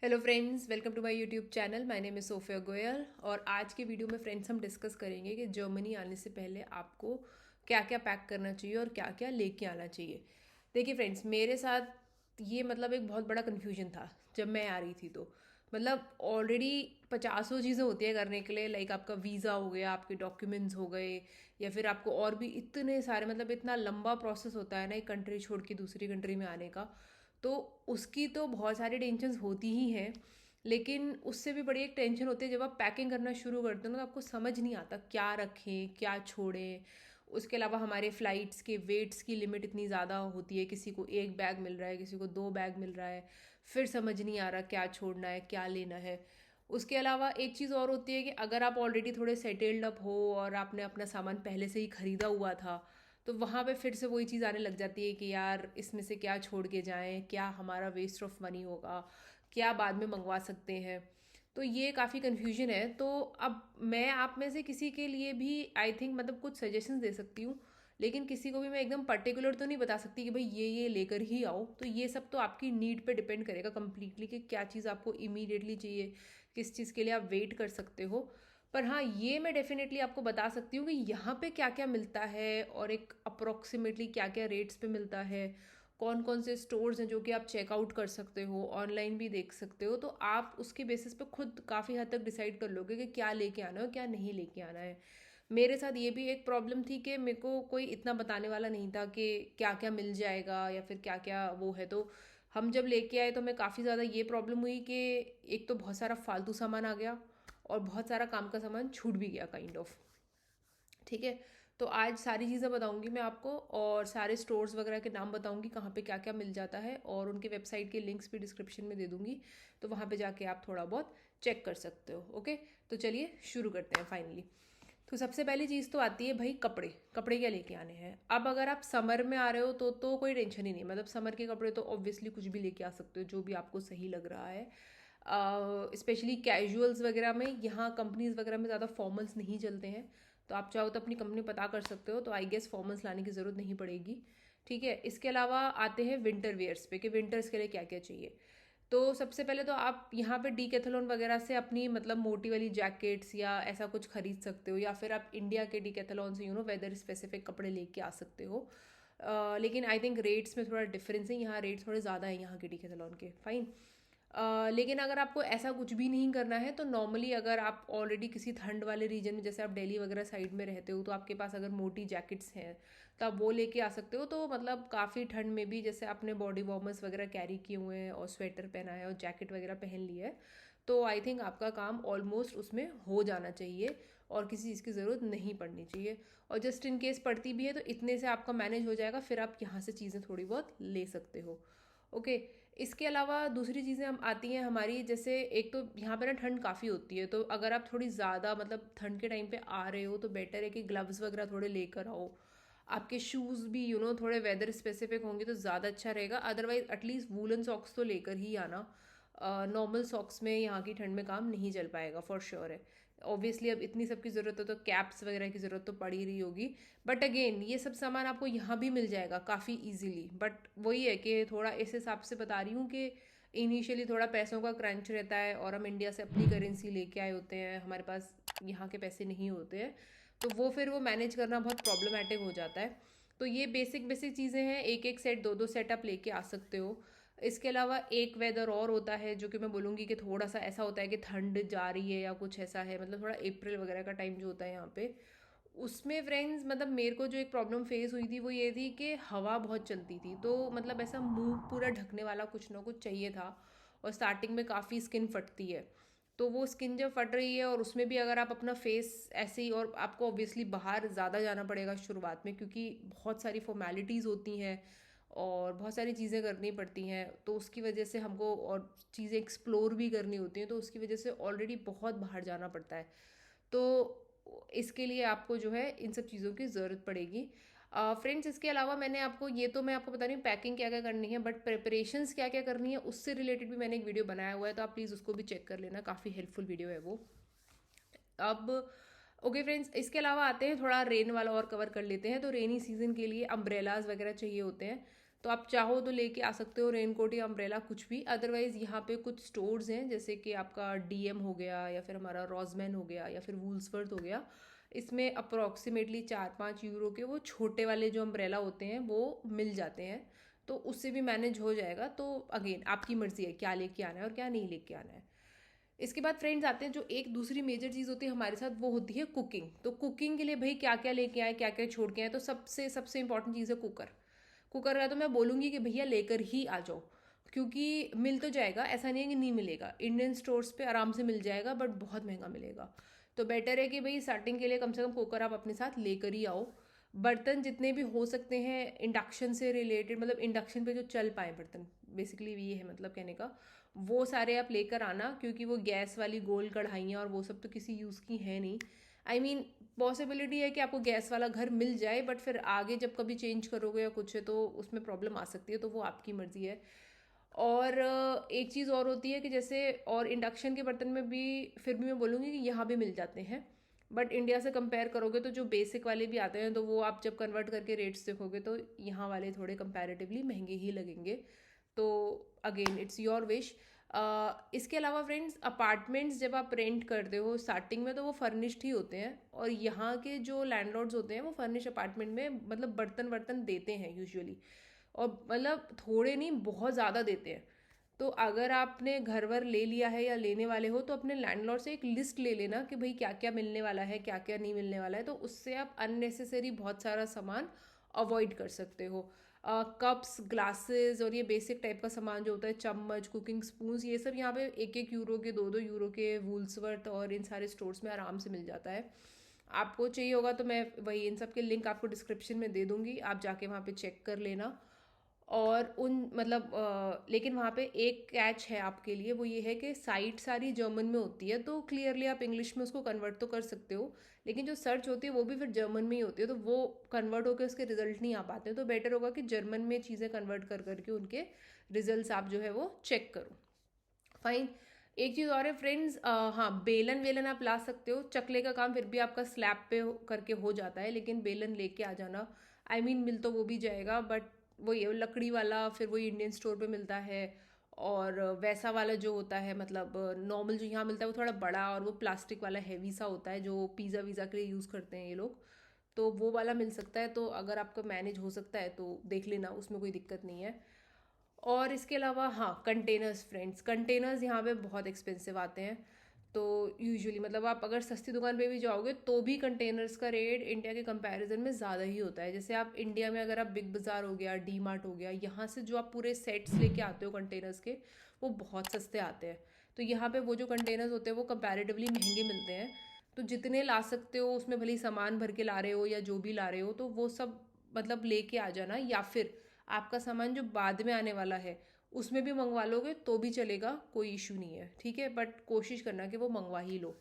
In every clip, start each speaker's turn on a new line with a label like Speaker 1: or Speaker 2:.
Speaker 1: Hello friends, welcome to my YouTube channel. My name is Sophia Goyal और आज के video में फ्रेंड्स हम डिस्कस करेंगे कि जर्मनी आने से पहले आपको क्या क्या पैक करना चाहिए और क्या क्या लेके आना चाहिए। देखिए फ्रेंड्स, मेरे साथ ये एक बहुत बड़ा कन्फ्यूजन था जब मैं आ रही थी। तो ऑलरेडी पचासों चीज़ें होती है करने के लिए, लाइक आपका वीज़ा हो गया, आपके डॉक्यूमेंट्स हो गए, या फिर आपको और भी इतने सारे इतना लंबा प्रोसेस होता है ना एक कंट्री छोड़ के दूसरी कंट्री में आने का। तो उसकी तो बहुत सारी टेंशन होती ही हैं, लेकिन उससे भी बड़ी एक टेंशन होती है जब आप पैकिंग करना शुरू करते हो ना, तो आपको समझ नहीं आता क्या रखें क्या छोड़ें। उसके अलावा हमारे फ़्लाइट्स के वेट्स की लिमिट इतनी ज़्यादा होती है, किसी को एक बैग मिल रहा है, किसी को दो बैग मिल रहा है, फिर समझ नहीं आ रहा क्या छोड़ना है क्या लेना है। उसके अलावा एक चीज़ और होती है कि अगर आप ऑलरेडी थोड़े सेटल्ड अप हो और आपने अपना सामान पहले से ही ख़रीदा हुआ था, तो वहाँ पे फिर से वही चीज़ आने लग जाती है कि यार इसमें से क्या छोड़ के जाएं, क्या हमारा वेस्ट ऑफ मनी होगा, क्या बाद में मंगवा सकते हैं। तो ये काफ़ी कन्फ्यूजन है। तो अब मैं आप में से किसी के लिए भी आई थिंक कुछ सजेशंस दे सकती हूँ, लेकिन किसी को भी मैं एकदम पर्टिकुलर तो नहीं बता सकती कि भाई ये लेकर ही आओ। तो ये सब तो आपकी नीड पे डिपेंड करेगा कम्प्लीटली कि क्या चीज़ आपको इमीडिएटली चाहिए, किस चीज़ के लिए आप वेट कर सकते हो। पर हाँ, ये मैं डेफिनेटली आपको बता सकती हूँ कि यहाँ पे क्या क्या मिलता है और एक अप्रोक्सीमेटली क्या क्या रेट्स पे मिलता है, कौन कौन से स्टोर्स हैं जो कि आप चेकआउट कर सकते हो, ऑनलाइन भी देख सकते हो। तो आप उसके बेसिस पे खुद काफ़ी हद तक डिसाइड कर लोगे कि क्या लेके आना है और क्या नहीं लेके आना है। मेरे साथ ये भी एक प्रॉब्लम थी कि मेरे को कोई इतना बताने वाला नहीं था कि क्या क्या मिल जाएगा या फिर क्या क्या वो है। तो हम जब लेके आए तो मैं काफ़ी ज़्यादा ये प्रॉब्लम हुई कि एक तो बहुत सारा फालतू सामान आ गया और बहुत सारा काम का सामान छूट भी गया काइंड ऑफ। ठीक है, तो आज सारी चीज़ें बताऊंगी मैं आपको और सारे स्टोर्स वगैरह के नाम बताऊंगी कहाँ पे क्या क्या मिल जाता है, और उनके वेबसाइट के लिंक्स भी डिस्क्रिप्शन में दे दूंगी, तो वहाँ पे जाके आप थोड़ा बहुत चेक कर सकते हो। ओके, तो चलिए शुरू करते हैं फाइनली। तो सबसे पहली चीज़ तो आती है भाई कपड़े। कपड़े क्या लेके आने हैं? अब अगर आप समर में आ रहे हो तो कोई टेंशन ही नहीं, समर के कपड़े तो ऑब्वियसली कुछ भी लेके आ सकते हो जो भी आपको सही लग रहा है। स्पेशली कैजुअल्स वगैरह में, यहाँ कंपनीज वगैरह में ज़्यादा फॉर्मल्स नहीं चलते हैं, तो आप चाहो तो अपनी कंपनी पता कर सकते हो, तो आई गेस फॉर्मल्स लाने की ज़रूरत नहीं पड़ेगी। ठीक है, इसके अलावा आते हैं विंटर वेयर्स पे कि विंटर्स के लिए क्या क्या चाहिए। तो सबसे पहले तो आप यहाँ पे डीकैथलॉन वगैरह से अपनी मोटी वाली जैकेट्स या ऐसा कुछ खरीद सकते हो, या फिर आप इंडिया के डीकैथलॉन से वेदर स्पेसिफिक कपड़े लेके आ सकते हो। लेकिन आई थिंक रेट्स में थोड़ा डिफरेंस है, यहाँ रेट्स थोड़े ज़्यादा हैं यहाँ के डीकैथलॉन के। फाइन। लेकिन अगर आपको ऐसा कुछ भी नहीं करना है तो नॉर्मली अगर आप ऑलरेडी किसी ठंड वाले रीजन में, जैसे आप दिल्ली वगैरह साइड में रहते हो, तो आपके पास अगर मोटी जैकेट्स हैं तो आप वो लेके आ सकते हो। तो काफ़ी ठंड में भी जैसे आपने बॉडी वार्मर्स वगैरह कैरी किए हुए हैं और स्वेटर पहना है और जैकेट वगैरह पहन ली है, तो आई थिंक आपका काम ऑलमोस्ट उसमें हो जाना चाहिए और किसी चीज़ की ज़रूरत नहीं पड़नी चाहिए। और जस्ट इन केस पड़ती भी है तो इतने से आपका मैनेज हो जाएगा, फिर आप यहाँ से चीज़ें थोड़ी बहुत ले सकते हो। ओके, इसके अलावा दूसरी चीज़ें हम आती हैं हमारी, जैसे एक तो यहाँ पे ना ठंड काफ़ी होती है, तो अगर आप थोड़ी ज़्यादा ठंड के टाइम पे आ रहे हो तो बेटर है कि ग्लव्स वगैरह थोड़े लेकर आओ। आपके शूज़ भी थोड़े वेदर स्पेसिफिक होंगे तो ज़्यादा अच्छा रहेगा, अदरवाइज एटलीस्ट वूलन सॉक्स तो लेकर ही आना। नॉर्मल सॉक्स में यहाँ की ठंड में काम नहीं चल पाएगा, फॉर श्योर है। ऑब्वियसली अब इतनी सब की ज़रूरत है तो कैप्स वगैरह की ज़रूरत तो पड़ ही रही होगी, बट अगेन ये सब सामान आपको यहाँ भी मिल जाएगा काफ़ी इजीली। बट वही है कि थोड़ा इस हिसाब से बता रही हूँ कि इनिशियली थोड़ा पैसों का क्रंच रहता है और हम इंडिया से अपनी करेंसी लेके आए होते हैं, हमारे पास यहाँ के पैसे नहीं होते हैं, तो वो मैनेज करना बहुत प्रॉब्लमेटिक हो जाता है। तो ये बेसिक बेसिक चीज़ें हैं, एक एक सेट दो दो सेट आप लेके आ सकते हो। इसके अलावा एक वेदर और होता है जो कि मैं बोलूँगी कि थोड़ा सा ऐसा होता है कि ठंड जा रही है या कुछ ऐसा है, थोड़ा अप्रैल वगैरह का टाइम जो होता है यहाँ पे, उसमें फ्रेंड्स मेरे को जो एक प्रॉब्लम फेस हुई थी वो ये थी कि हवा बहुत चलती थी, तो ऐसा मुंह पूरा ढकने वाला कुछ ना कुछ चाहिए था। और स्टार्टिंग में काफ़ी स्किन फटती है, तो वो स्किन जब फट रही है और उसमें भी अगर आप अपना फेस ऐसे ही, और आपको ऑब्वियसली बाहर ज़्यादा जाना पड़ेगा शुरुआत में क्योंकि बहुत सारी फॉर्मेलिटीज़ होती हैं और बहुत सारी चीज़ें करनी पड़ती हैं, तो उसकी वजह से हमको और चीज़ें एक्सप्लोर भी करनी होती हैं, तो उसकी वजह से ऑलरेडी बहुत बाहर जाना पड़ता है। तो इसके लिए आपको जो है इन सब चीज़ों की ज़रूरत पड़ेगी। फ्रेंड्स, इसके अलावा मैं आपको बता रही हूँ पैकिंग क्या क्या करनी है, बट प्रिपरेशंस क्या क्या करनी है उससे रिलेटेड भी मैंने एक वीडियो बनाया हुआ है, तो आप प्लीज़ उसको भी चेक कर लेना, काफ़ी हेल्पफुल वीडियो है वो। अब ओके फ्रेंड्स, इसके अलावा आते हैं थोड़ा रेन वाला और कवर कर लेते हैं। तो रेनी सीजन के लिए अम्ब्रेलाज वगैरह चाहिए होते हैं, तो आप चाहो तो लेके आ सकते हो रेनकोट या अम्ब्रेला कुछ भी। अदरवाइज़ यहाँ पे कुछ स्टोर्स हैं जैसे कि आपका डीएम हो गया या फिर हमारा रॉजमैन हो गया या फिर वूल्सवर्थ हो गया। इसमें अप्रॉक्सीमेटली 4-5 यूरो के वो छोटे वाले जो अम्ब्रेला होते हैं वो मिल जाते हैं, तो उससे भी मैनेज हो जाएगा। तो अगेन आपकी मर्ज़ी है क्या लेके आना है और क्या नहीं लेके आना है। इसके बाद फ्रेंड्स आते हैं जो एक दूसरी मेजर चीज़ होती है हमारे साथ, वो होती है कुकिंग। तो कुकिंग के लिए भाई क्या क्या लेके आए, क्या क्या छोड़ के आए, तो सबसे सबसे इंपॉर्टेंट चीज़ है कुकर। कुकर का तो मैं बोलूँगी कि भैया लेकर ही आ जाओ, क्योंकि मिल तो जाएगा, ऐसा नहीं है कि नहीं मिलेगा, इंडियन स्टोर्स पे आराम से मिल जाएगा, बट बहुत महंगा मिलेगा। तो बेटर है कि भाई स्टार्टिंग के लिए कम से कम कुकर आप अपने साथ लेकर ही आओ। बर्तन जितने भी हो सकते हैं इंडक्शन से रिलेटेड, मतलब इंडक्शन पे जो चल पाए बर्तन, बेसिकली ये है मतलब कहने का, वो सारे आप लेकर आना, क्योंकि वो गैस वाली गोल कढ़ाइयाँ और वो सब तो किसी यूज़ की है नहीं। आई मीन पॉसिबिलिटी है कि आपको गैस वाला घर मिल जाए, बट फिर आगे जब कभी चेंज करोगे या कुछ है तो उसमें प्रॉब्लम आ सकती है, तो वो आपकी मर्ज़ी है। और एक चीज़ और होती है कि जैसे, और इंडक्शन के बर्तन में भी फिर भी मैं बोलूँगी कि यहाँ भी मिल जाते हैं, बट इंडिया से कंपेयर करोगे तो जो बेसिक वाले भी आते हैं तो वो आप जब कन्वर्ट करके रेट्स देखोगे तो यहाँ वाले थोड़े कंपैरेटिवली महंगे ही लगेंगे। तो अगेन इट्स योर विश। इसके अलावा फ्रेंड्स, अपार्टमेंट्स जब आप रेंट करते हो स्टार्टिंग में तो वो फर्निश्ड ही होते हैं, और यहाँ के जो लैंडलॉर्ड्स होते हैं वो फर्निश अपार्टमेंट में मतलब बर्तन वर्तन देते हैं यूजुअली, और मतलब थोड़े नहीं बहुत ज़्यादा देते हैं। तो अगर आपने घर वर ले लिया है या लेने वाले हो तो अपने लैंडलॉर्ड से एक लिस्ट ले लेना कि भाई क्या क्या मिलने वाला है, क्या क्या नहीं मिलने वाला है, तो उससे आप अननेसेसरी बहुत सारा सामान अवॉइड कर सकते हो। कप्स, ग्लासेस और ये बेसिक टाइप का सामान जो होता है, चम्मच, कुकिंग स्पून्स, ये सब यहाँ पे 1-1 यूरो के, 2-2 यूरो के वूल्सवर्थ और इन सारे स्टोर्स में आराम से मिल जाता है। आपको चाहिए होगा तो मैं वही इन सब के लिंक आपको डिस्क्रिप्शन में दे दूँगी, आप जाके वहाँ पे चेक कर लेना। और उन मतलब लेकिन वहाँ पे एक कैच है आपके लिए, वो ये है कि साइट सारी जर्मन में होती है, तो क्लियरली आप इंग्लिश में उसको कन्वर्ट तो कर सकते हो, लेकिन जो सर्च होती है वो भी फिर जर्मन में ही होती है, तो वो कन्वर्ट होकर उसके रिजल्ट नहीं आ पाते, तो बेटर होगा कि जर्मन में चीज़ें कन्वर्ट कर करके उनके रिजल्ट्स आप जो है वो चेक करो। फाइन। एक चीज़ और है फ्रेंड्स, हाँ बेलन वेलन आप ला सकते हो, चकले का काम फिर भी आपका स्लैब पे करके हो जाता है, लेकिन बेलन लेके आ जाना। आई मीन मिल तो वो भी जाएगा, बट वो ये लकड़ी वाला फिर वही इंडियन स्टोर पे मिलता है, और वैसा वाला जो होता है मतलब नॉर्मल जो यहाँ मिलता है वो थोड़ा बड़ा और वो प्लास्टिक वाला हैवी सा होता है जो पिज़्ज़ा वीज़ा के लिए यूज़ करते हैं ये लोग, तो वो वाला मिल सकता है। तो अगर आपका मैनेज हो सकता है तो देख लेना, उसमें कोई दिक्कत नहीं है। और इसके अलावा हाँ कंटेनर्स फ्रेंड्स, कंटेनर्स यहाँ पे बहुत एक्सपेंसिव आते हैं, तो यूजुअली मतलब आप अगर सस्ती दुकान पे भी जाओगे तो भी कंटेनर्स का रेट इंडिया के कंपैरिजन में ज़्यादा ही होता है। जैसे आप इंडिया में अगर आप बिग बाज़ार हो गया, डी मार्ट हो गया, यहाँ से जो आप पूरे सेट्स लेके आते हो कंटेनर्स के, वो बहुत सस्ते आते हैं। तो यहाँ पे वो जो कंटेनर्स होते हैं वो कंपैरेटिवली महंगे मिलते हैं, तो जितने ला सकते हो उसमें भले ही सामान भर के ला रहे हो या जो भी ला रहे हो तो वो सब मतलब लेके आ जाना, या फिर आपका सामान जो बाद में आने वाला है उसमें भी मंगवा लोगे तो भी चलेगा, कोई इशू नहीं है, ठीक है, बट कोशिश करना कि वो मंगवा ही लो।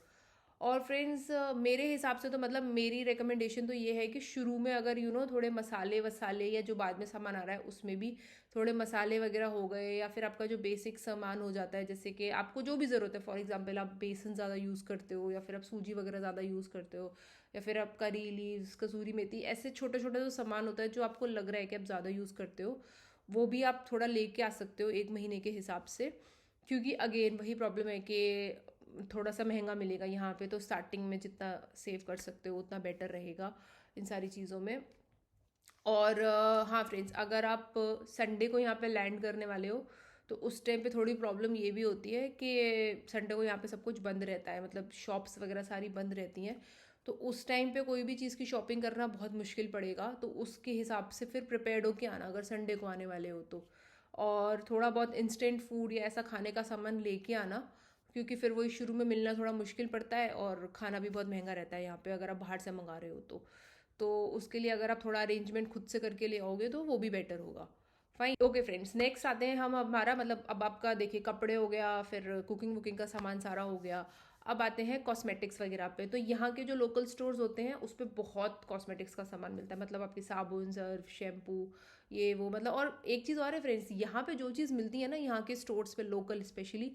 Speaker 1: और फ्रेंड्स मेरे हिसाब से तो मतलब मेरी रिकमेंडेशन तो ये है कि शुरू में अगर थोड़े मसाले वसाले या जो बाद में सामान आ रहा है उसमें भी थोड़े मसाले वगैरह हो गए, या फिर आपका जो बेसिक सामान हो जाता है, जैसे कि आपको जो भी ज़रूरत है, फॉर एग्जांपल आप बेसन ज़्यादा यूज़ करते हो या फिर आप सूजी वगैरह ज़्यादा यूज़ करते हो, या फिर आप करी लीव्स, कसूरी मेथी, ऐसे छोटा छोटा जो सामान होता है जो आपको लग रहा है कि आप ज़्यादा यूज़ करते हो, वो भी आप थोड़ा लेके आ सकते हो 1 महीने के हिसाब से। क्योंकि अगेन वही प्रॉब्लम है कि थोड़ा सा महंगा मिलेगा यहाँ पे, तो स्टार्टिंग में जितना सेव कर सकते हो उतना बेटर रहेगा इन सारी चीज़ों में। और हाँ फ्रेंड्स, अगर आप संडे को यहाँ पे लैंड करने वाले हो तो उस टाइम पे थोड़ी प्रॉब्लम ये भी होती है कि संडे को यहाँ पे सब कुछ बंद रहता है, मतलब शॉप्स वगैरह सारी बंद रहती हैं, तो उस टाइम पे कोई भी चीज़ की शॉपिंग करना बहुत मुश्किल पड़ेगा, तो उसके हिसाब से फिर प्रिपेयर्ड होके आना अगर संडे को आने वाले हो तो। और थोड़ा बहुत इंस्टेंट फूड या ऐसा खाने का सामान लेके आना, क्योंकि फिर वही शुरू में मिलना थोड़ा मुश्किल पड़ता है, और खाना भी बहुत महंगा रहता है यहाँ पे अगर आप बाहर से मंगा रहे हो तो उसके लिए अगर आप थोड़ा अरेंजमेंट खुद से करके ले आओगे तो वो भी बेटर होगा। फाइन, ओके फ्रेंड्स, नेक्स्ट आते हैं हम, हमारा मतलब अब आपका देखिए कपड़े हो गया, फिर कुकिंग वुकिंग का सामान सारा हो गया, अब आते हैं कॉस्मेटिक्स वगैरह पे। तो यहाँ के जो लोकल स्टोर्स होते हैं उस पर बहुत कॉस्मेटिक्स का सामान मिलता है, मतलब आपके साबुन, सर्फ, शैम्पू, ये वो मतलब। और एक चीज़ और है फ्रेंड्स, यहाँ पे जो चीज़ मिलती है ना यहाँ के स्टोर्स पे लोकल स्पेशली,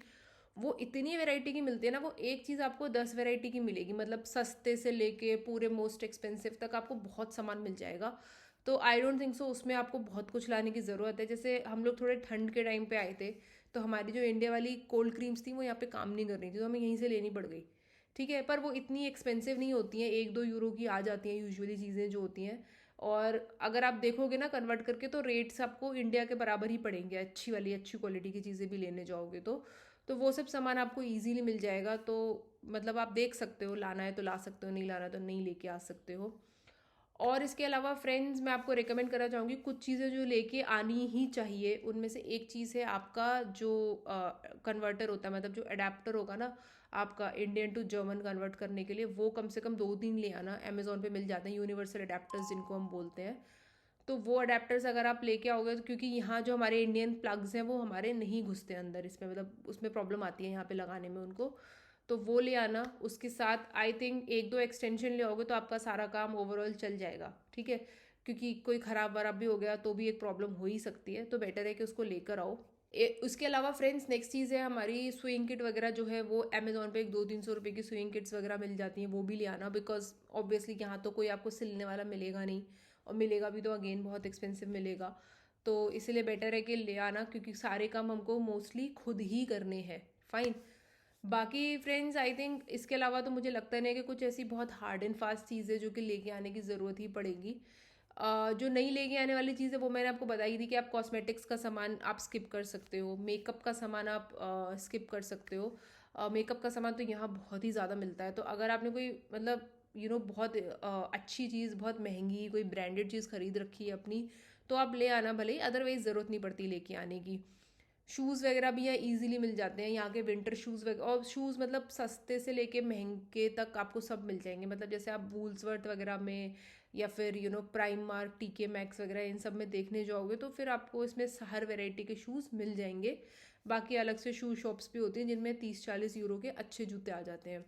Speaker 1: वो इतनी वैरायटी की मिलती है ना, वो एक चीज़ आपको 10 वैरायटी की मिलेगी, मतलब सस्ते से लेके पूरे मोस्ट एक्सपेंसिव तक आपको बहुत सामान मिल जाएगा। तो आई डोंट थिंक सो उसमें आपको बहुत कुछ लाने की ज़रूरत है। जैसे हम लोग थोड़े ठंड के टाइम पे आए थे, तो हमारी जो इंडिया वाली कोल्ड क्रीम्स थी वो यहाँ पे काम नहीं कर रही थी, तो हमें यहीं से लेनी पड़ गई। ठीक है, पर वो इतनी एक्सपेंसिव नहीं होती हैं, 1-2 यूरो की आ जाती हैं यूजुअली चीज़ें जो होती हैं। और अगर आप देखोगे ना कन्वर्ट करके, तो रेट्स आपको इंडिया के बराबर ही पड़ेंगे, अच्छी वाली अच्छी क्वालिटी की चीज़ें भी लेने जाओगे तो वो सब सामान आपको ईजीली मिल जाएगा। तो मतलब आप देख सकते हो, लाना है तो ला सकते हो, नहीं लाना तो नहीं लेके आ सकते हो। और इसके अलावा फ्रेंड्स, मैं आपको रिकमेंड करना चाहूँगी कुछ चीज़ें जो लेके आनी ही चाहिए। उनमें से एक चीज़ है आपका जो कन्वर्टर होता है, मतलब जो अडेप्टर होगा ना आपका इंडियन टू जर्मन कन्वर्ट करने के लिए, वो कम से कम 2-3 ले आना। अमेजोन पे मिल जाते हैं यूनिवर्सल अडेप्टर्स जिनको हम बोलते हैं। तो वो अडेप्टर्स अगर आप लेके आओगे, तो क्योंकि यहाँ जो हमारे इंडियन प्लग्स हैं वो हमारे नहीं घुसते अंदर इसमें, मतलब उसमें प्रॉब्लम आती है यहाँ पे लगाने में उनको। तो वो ले आना। उसके साथ आई थिंक 1-2 एक्सटेंशन ले आओगे तो आपका सारा काम ओवरऑल चल जाएगा। ठीक है, क्योंकि कोई ख़राब वराब भी हो गया तो भी एक प्रॉब्लम हो ही सकती है, तो बेटर है कि उसको लेकर आओ। उसके अलावा फ्रेंड्स, नेक्स्ट चीज़ है हमारी स्विंग किट वगैरह जो है वो अमेजोन पे 100-200-300 रुपये की स्विंग किट्स वगैरह मिल जाती हैं, वो भी ले आना। बिकॉज ऑब्वियसली यहाँ तो कोई आपको सिलने वाला मिलेगा नहीं, और मिलेगा भी तो अगेन बहुत एक्सपेंसिव मिलेगा। तो इसीलिए बेटर है कि ले आना, क्योंकि सारे काम हमको मोस्टली खुद ही करने हैं। फाइन। बाकी फ्रेंड्स, आई थिंक इसके अलावा तो मुझे लगता नहीं है कि कुछ ऐसी बहुत हार्ड एंड फास्ट चीज़ है जो कि लेके आने की ज़रूरत ही पड़ेगी। जो नहीं लेके आने वाली चीज़ है वो मैंने आपको बताई थी कि आप कॉस्मेटिक्स का सामान आप स्किप कर सकते हो, मेकअप का सामान आप स्किप कर सकते हो। मेकअप का सामान तो यहाँ बहुत ही ज़्यादा मिलता है, तो अगर आपने कोई मतलब बहुत अच्छी चीज़, बहुत महंगी कोई ब्रांडेड चीज़ खरीद रखी है अपनी, तो आप ले आना भले ही, अदरवाइज़ ज़रूरत नहीं पड़ती लेके आने की। शूज़ वगैरह भी यहाँ ईजिली मिल जाते हैं, यहाँ के विंटर शूज़ वगैरह। और शूज़ मतलब सस्ते से लेके महंगे तक आपको सब मिल जाएंगे। मतलब जैसे आप वूल्सवर्थ वगैरह में या फिर प्राइम मार्क, टीके मैक्स वगैरह इन सब में देखने जाओगे तो फिर आपको इसमें हर वेराइटी के शूज़ मिल जाएंगे। बाकी अलग से शू शॉप्स भी होती हैं जिनमें 30-40 यूरो के अच्छे जूते आ जाते हैं।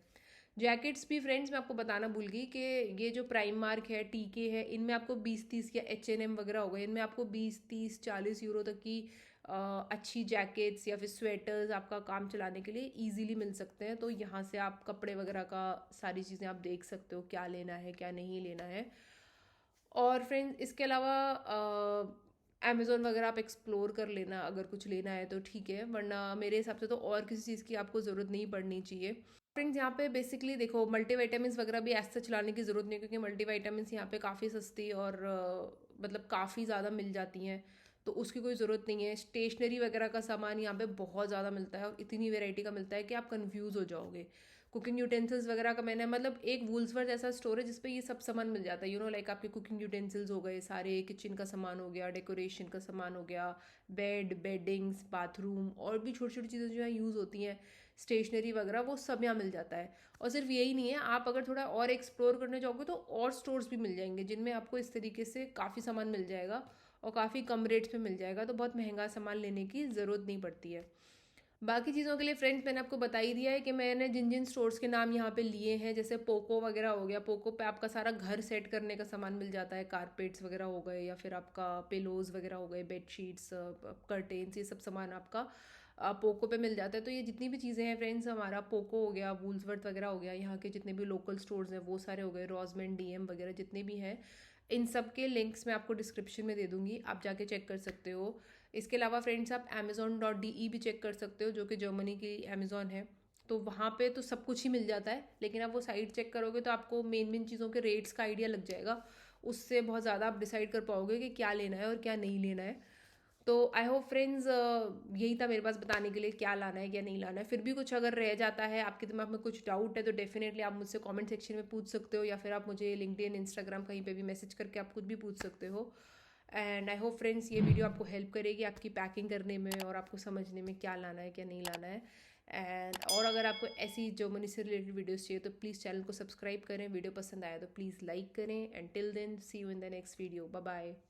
Speaker 1: जैकेट्स भी फ्रेंड्स मैं आपको बताना भूल गई कि ये जो प्राइम मार्क है, टीके है, इनमें आपको 20-30, या H&M वगैरह हो गए, इनमें आपको 20-30-40 यूरो तक की अच्छी जैकेट्स या फिर स्वेटर्स आपका काम चलाने के लिए इजीली मिल सकते हैं। तो यहाँ से आप कपड़े वगैरह का सारी चीज़ें आप देख सकते हो, क्या लेना है क्या नहीं लेना है। और फ्रेंड्स, इसके अलावा अमेज़ोन वगैरह आप एक्सप्लोर कर लेना, अगर कुछ लेना है तो ठीक है, वरना मेरे हिसाब से तो और किसी चीज़ की आपको ज़रूरत नहीं पड़नी चाहिए। फ्रेंड्स, यहाँ पे बेसिकली देखो, मल्टीविटामिन्स वगैरह भी ऐसे चलाने की ज़रूरत नहीं है, क्योंकि मल्टीविटामिन्स यहाँ पे काफ़ी सस्ती और मतलब काफ़ी ज़्यादा मिल जाती हैं, तो उसकी कोई ज़रूरत नहीं है। स्टेशनरी वगैरह का सामान यहाँ पे बहुत ज़्यादा मिलता है, और इतनी वेराइटी का मिलता है कि आप कंफ्यूज हो जाओगे। कुकिंग यूटेंसिल्स वगैरह का मैंने मतलब एक वूल्सवर्थ ऐसा स्टोर है जिसपे ये सब सामान मिल जाता है, लाइक आपके कुकिंग यूटेंसिल्स हो गए सारे, किचन का सामान हो गया, डेकोरेशन का सामान हो गया, बेडिंग्स, बाथरूम, और भी छोटी छोटी चीज़ें जो यहाँ यूज़ होती हैं, स्टेशनरी वगैरह, वो सब यहाँ मिल जाता है। और सिर्फ यही नहीं है, आप अगर थोड़ा और एक्सप्लोर करने जाओगे तो और स्टोर्स भी मिल जाएंगे जिनमें आपको इस तरीके से काफ़ी सामान मिल जाएगा, और काफ़ी कम रेट्स पे मिल जाएगा, तो बहुत महंगा सामान लेने की ज़रूरत नहीं पड़ती है। बाकी चीज़ों के लिए फ्रेंड्स, मैंने आपको बता ही दिया है कि मैंने जिन जिन स्टोर्स के नाम यहाँ पे लिए हैं, जैसे पोको वगैरह हो गया, पोको पे आपका सारा घर सेट करने का सामान मिल जाता है, कारपेट्स वगैरह हो गए, या फिर आपका पिलोज वगैरह हो गए, बेडशीट्स, कर्टेन्स, ये सब सामान आपका पोको पे मिल जाता है। तो ये जितनी भी चीज़ें हैं फ्रेंड्स, हमारा पोको हो गया, वूल्सवर्थ वगैरह हो गया, यहाँ के जितने भी लोकल स्टोर्स हैं वो सारे हो गए, रॉजमैन, डीएम वगैरह जितने भी हैं, इन सब के लिंक्स मैं आपको डिस्क्रिप्शन में दे दूँगी, आप जाके चेक कर सकते हो। इसके अलावा फ्रेंड्स, आप amazon.de भी चेक कर सकते हो, जो कि जर्मनी की अमेज़ॉन है। तो वहाँ पे तो सब कुछ ही मिल जाता है, लेकिन आप वो साइट चेक करोगे तो आपको मेन मेन चीज़ों के रेट्स का आइडिया लग जाएगा। उससे बहुत ज़्यादा आप डिसाइड कर पाओगे कि क्या लेना है और क्या नहीं लेना है। तो आई होप फ्रेंड्स, यही था मेरे पास बताने के लिए, क्या लाना है क्या नहीं लाना है। फिर भी कुछ अगर रह जाता है, आपके दिमाग में कुछ डाउट है, तो डेफिनेटली आप मुझसे कमेंट सेक्शन में पूछ सकते हो, या फिर आप मुझे लिंक्डइन, इंस्टाग्राम कहीं पे भी मैसेज करके आप कुछ भी पूछ सकते हो। एंड आई होप फ्रेंड्स, ये वीडियो आपको हेल्प करेगी आपकी पैकिंग करने में और आपको समझने में क्या लाना है क्या नहीं लाना है। एंड और अगर आपको ऐसी जर्मनी से रिलेटेड वीडियोस चाहिए तो प्लीज़ चैनल को सब्सक्राइब करें, वीडियो पसंद आया तो प्लीज़ लाइक करें। And till then, see you in the next video, bye bye.